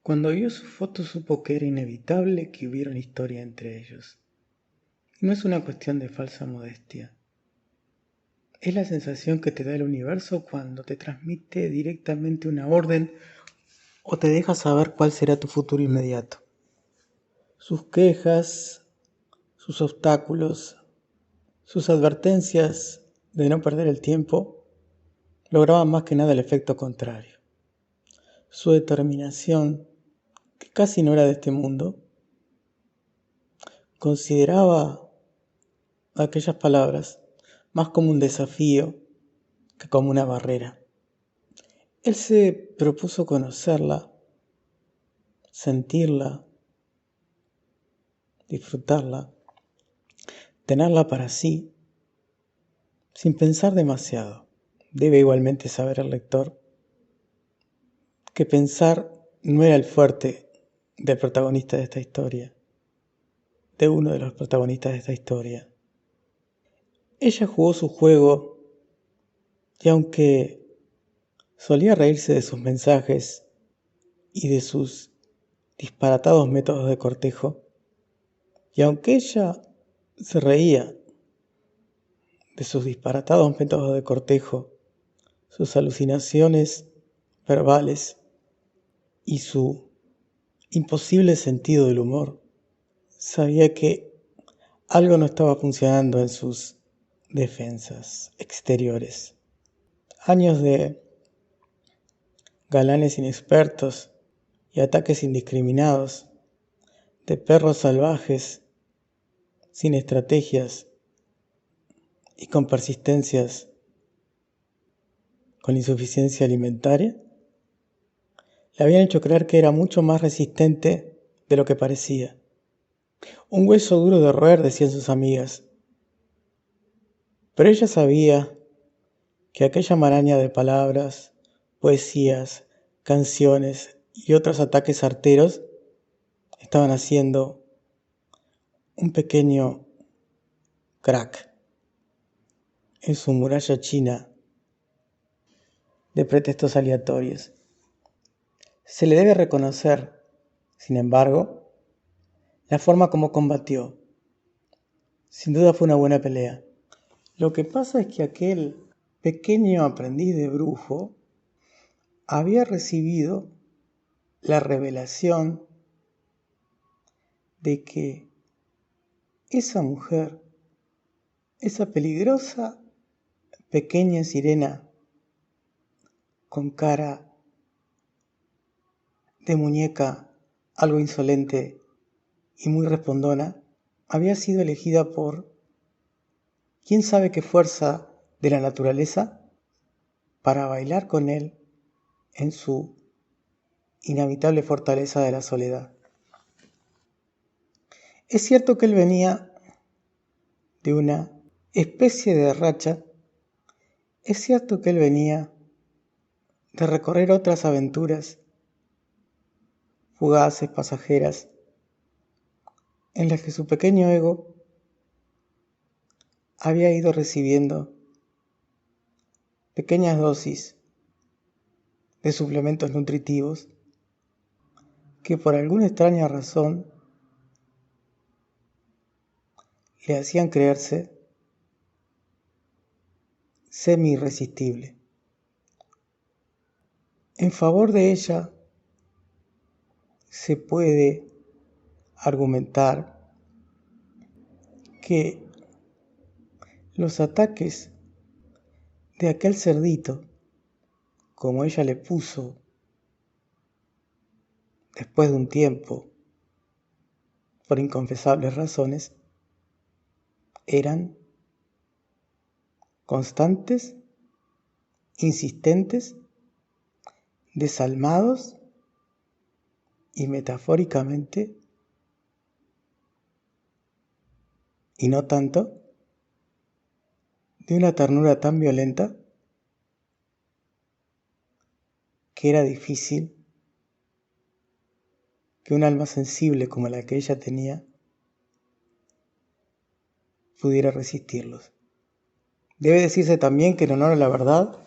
Cuando vio su foto supo que era inevitable que hubiera una historia entre ellos. Y no es una cuestión de falsa modestia. Es la sensación que te da el universo cuando te transmite directamente una orden o te deja saber cuál será tu futuro inmediato. Sus quejas, sus obstáculos, sus advertencias de no perder el tiempo lograban más que nada el efecto contrario. Su determinación, que casi no era de este mundo, consideraba aquellas palabras más como un desafío que como una barrera. Él se propuso conocerla, sentirla, disfrutarla, tenerla para sí, sin pensar demasiado. Debe igualmente saber el lector que pensar no era el fuerte del protagonista de esta historia, de uno de los protagonistas de esta historia. Ella jugó su juego y aunque solía reírse de sus mensajes y de sus disparatados métodos de cortejo, y aunque ella se reía de sus disparatados métodos de cortejo, sus alucinaciones verbales y su imposible sentido del humor, sabía que algo no estaba funcionando en sus defensas exteriores. Años de galanes inexpertos y ataques indiscriminados, de perros salvajes, sin estrategias y con persistencias, con insuficiencia alimentaria, le habían hecho creer que era mucho más resistente de lo que parecía. Un hueso duro de roer, decían sus amigas. Pero ella sabía que aquella maraña de palabras, poesías, canciones y otros ataques arteros estaban haciendo un pequeño crack en su muralla china de pretextos aleatorios. Se le debe reconocer, sin embargo, la forma como combatió. Sin duda fue una buena pelea. Lo que pasa es que aquel pequeño aprendiz de brujo había recibido la revelación de que esa mujer, esa peligrosa pequeña sirena con cara de muñeca algo insolente y muy respondona, había sido elegida por quién sabe qué fuerza de la naturaleza para bailar con él en su inhabitable fortaleza de la soledad. Es cierto que él venía de una especie de racha, es cierto que él venía de recorrer otras aventuras fugaces, pasajeras, en las que su pequeño ego había ido recibiendo pequeñas dosis de suplementos nutritivos que por alguna extraña razón le hacían creerse semi-irresistible. En favor de ella se puede argumentar que los ataques de aquel cerdito, como ella le puso después de un tiempo, por inconfesables razones, eran constantes, insistentes, desalmados y metafóricamente, y no tanto, de una ternura tan violenta que era difícil que un alma sensible como la que ella tenía pudiera resistirlos. Debe decirse también que en honor a la verdad,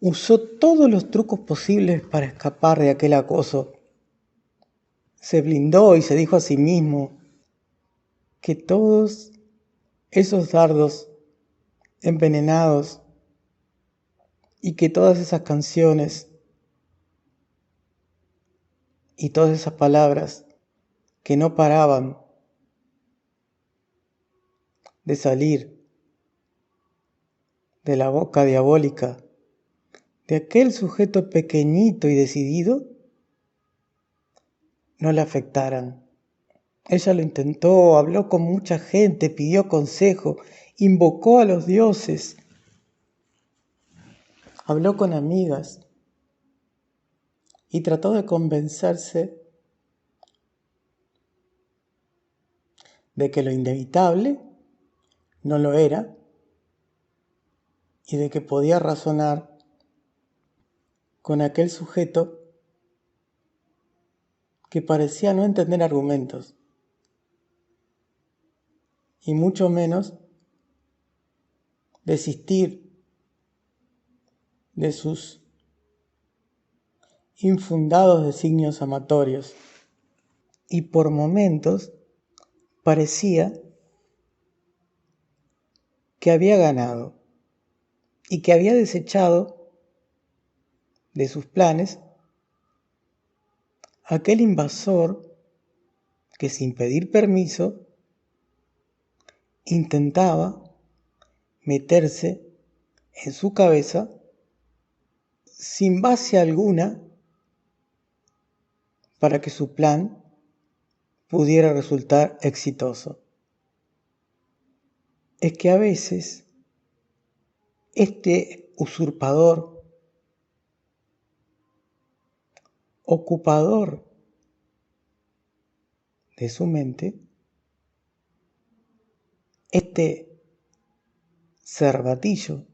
Usó todos los trucos posibles para escapar de aquel acoso. Se blindó y se dijo a sí mismo que todos esos dardos envenenados y que todas esas canciones y todas esas palabras que no paraban de salir de la boca diabólica de aquel sujeto pequeñito y decidido, no le afectaran. Ella lo intentó, habló con mucha gente, pidió consejo, invocó a los dioses, habló con amigas y trató de convencerse de que lo inevitable no lo era y de que podía razonar con aquel sujeto que parecía no entender argumentos y mucho menos desistir de sus infundados designios amatorios. Y por momentos parecía que había ganado y que había desechado de sus planes aquel invasor que sin pedir permiso intentaba meterse en su cabeza sin base alguna para que su plan pudiera resultar exitoso. Es que a veces este usurpador, ocupador de su mente, este cervatillo,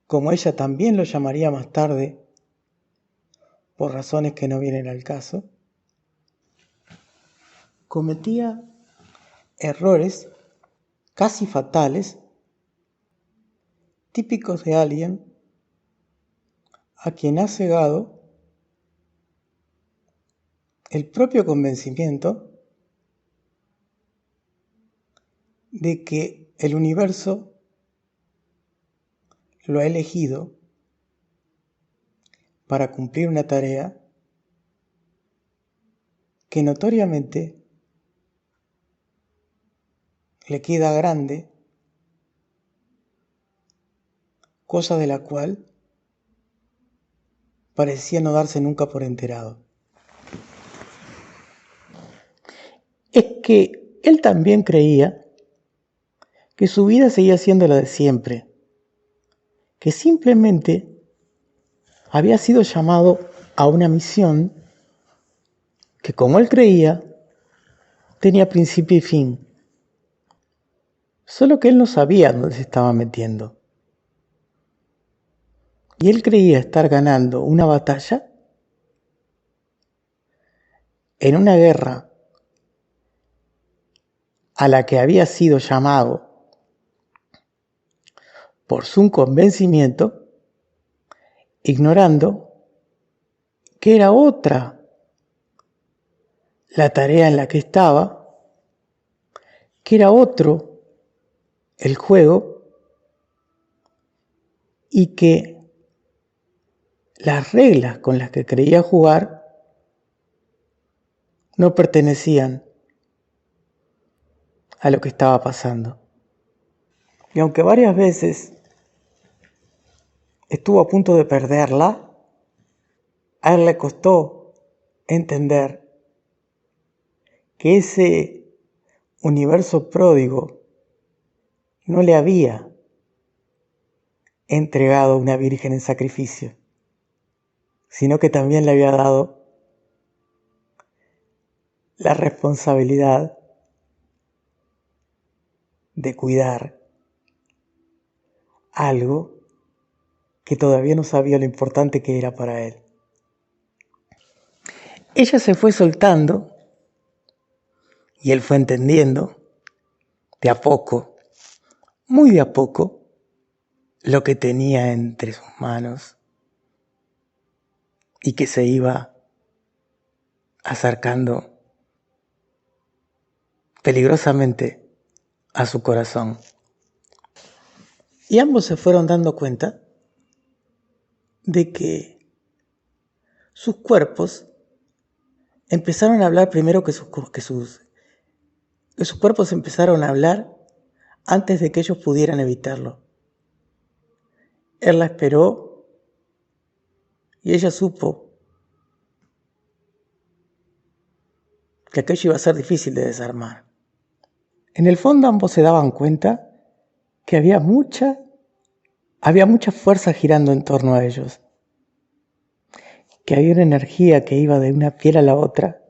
como ella también lo llamaría más tarde, por razones que no vienen al caso, cometía errores casi fatales, típicos de alguien a quien ha cegado el propio convencimiento de que el universo lo ha elegido para cumplir una tarea que notoriamente le queda grande, cosa de la cual parecía no darse nunca por enterado. Es que él también creía que su vida seguía siendo la de siempre, que simplemente había sido llamado a una misión que, como él creía, tenía principio y fin. Solo que él no sabía dónde se estaba metiendo. Y él creía estar ganando una batalla en una guerra a la que había sido llamado por su convencimiento, ignorando que era otra la tarea en la que estaba, que era otro el juego y que las reglas con las que creía jugar no pertenecían a lo que estaba pasando. Y aunque varias veces estuvo a punto de perderla, a él le costó entender que ese universo pródigo no le había entregado una virgen en sacrificio, sino que también le había dado la responsabilidad de cuidar algo que todavía no sabía lo importante que era para él. Ella se fue soltando y él fue entendiendo de a poco, muy de a poco, lo que tenía entre sus manos y que se iba acercando peligrosamente a su corazón. Y ambos se fueron dando cuenta de que sus cuerpos empezaron a hablar primero que sus cuerpos empezaron a hablar antes de que ellos pudieran evitarlo. Él la esperó y ella supo que aquello iba a ser difícil de desarmar. En el fondo ambos se daban cuenta que había mucha fuerza girando en torno a ellos, que había una energía que iba de una piel a la otra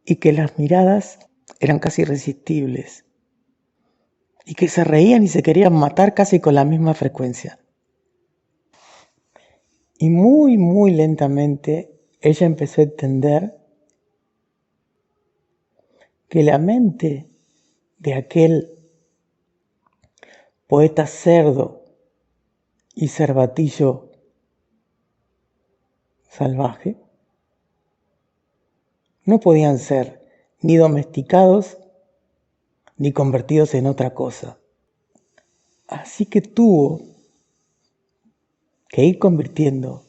y que las miradas eran casi irresistibles y que se reían y se querían matar casi con la misma frecuencia. Y muy, muy lentamente ella empezó a entender que la mente de aquel poeta cerdo y cervatillo salvaje no podían ser ni domesticados ni convertidos en otra cosa. Así que tuvo que ir convirtiendo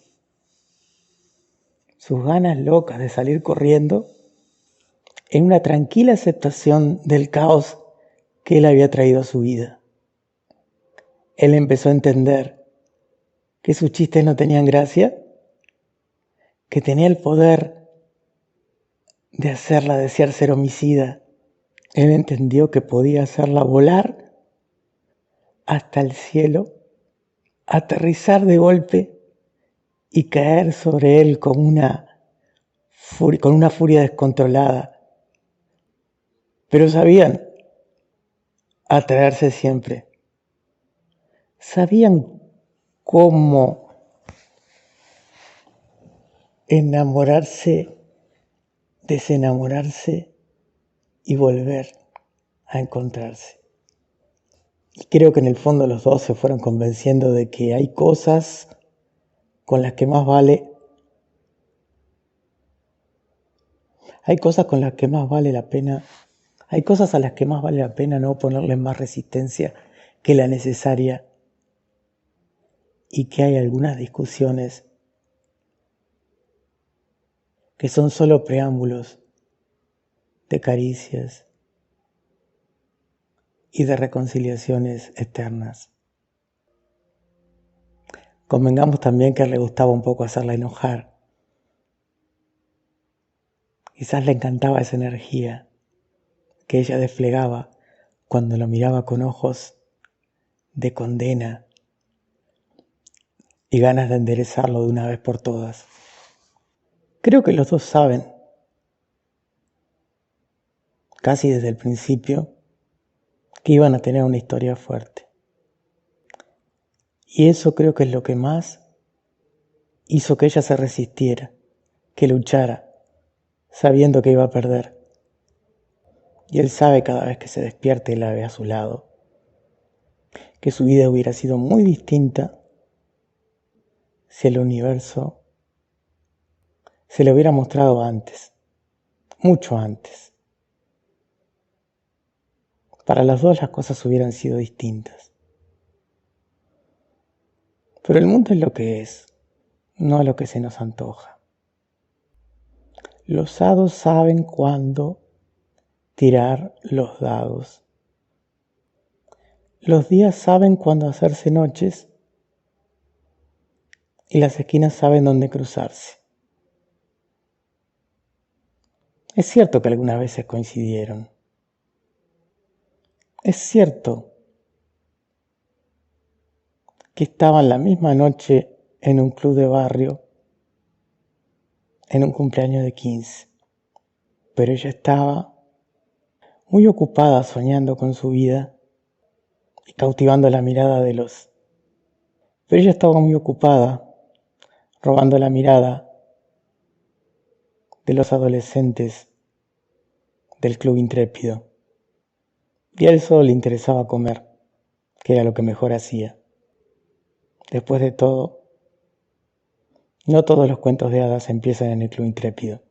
sus ganas locas de salir corriendo en una tranquila aceptación del caos que él había traído a su vida. Él empezó a entender que sus chistes no tenían gracia, que tenía el poder de hacerla desear ser homicida. Él entendió que podía hacerla volar hasta el cielo, aterrizar de golpe y caer sobre él con una furia descontrolada. Pero sabían atraerse siempre. Sabían cómo enamorarse, desenamorarse y volver a encontrarse. Y creo que en el fondo los dos se fueron convenciendo de que hay cosas con las que más vale la pena, hay cosas a las que más vale la pena no ponerles más resistencia que la necesaria, y que hay algunas discusiones que son solo preámbulos de caricias y de reconciliaciones eternas. Convengamos también que a él le gustaba un poco hacerla enojar. Quizás le encantaba esa energía que ella desplegaba cuando lo miraba con ojos de condena y ganas de enderezarlo de una vez por todas. Creo que los dos saben, casi desde el principio, que iban a tener una historia fuerte. Y eso creo que es lo que más hizo que ella se resistiera, que luchara, sabiendo que iba a perder. Y él sabe cada vez que se despierte y la ve a su lado, que su vida hubiera sido muy distinta si el universo se le hubiera mostrado antes, mucho antes. Para los dos las cosas hubieran sido distintas. Pero el mundo es lo que es, no lo que se nos antoja. Los hados saben cuándo tirar los dados. Los días saben cuándo hacerse noches y las esquinas saben dónde cruzarse. Es cierto que algunas veces coincidieron. Es cierto que estaban la misma noche en un club de barrio, en un cumpleaños de 15, pero ella estaba muy ocupada soñando con su vida y cautivando la mirada de los... Pero ella estaba muy ocupada robando la mirada de los adolescentes del club intrépido. Y a él solo le interesaba comer, que era lo que mejor hacía. Después de todo, no todos los cuentos de hadas empiezan en el Club Intrépido.